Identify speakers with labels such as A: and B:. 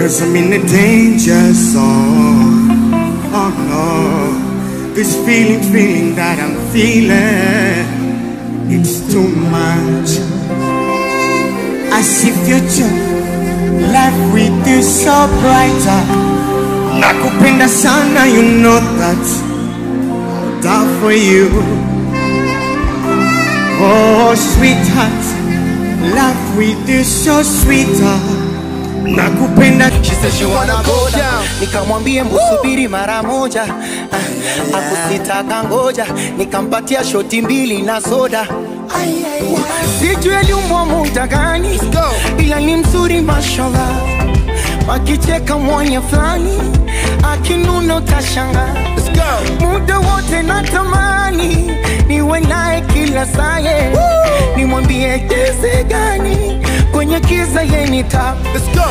A: 'cause I'm in a danger zone. Oh no, this feeling that I'm feeling, it's too much. I see future, life with you so brighter. Nakupenda sana, you know that I'll die for you. Oh sweetheart, life with you so sweeter. Nakupenda.
B: She said she wanna go down. Nikamwambie msubiri mara moja. Akusita kangoja. Nikampatia shoti mbili na soda. Sijui aliumwa muda gani, ila ni mzuri mashallah. Wakicheka mwanya flani, akinuna utashanga. Muda wote natamani niwe naye kila saa. Nimwambie kiasi gani kwenye kiza yeye ni top. Let's go.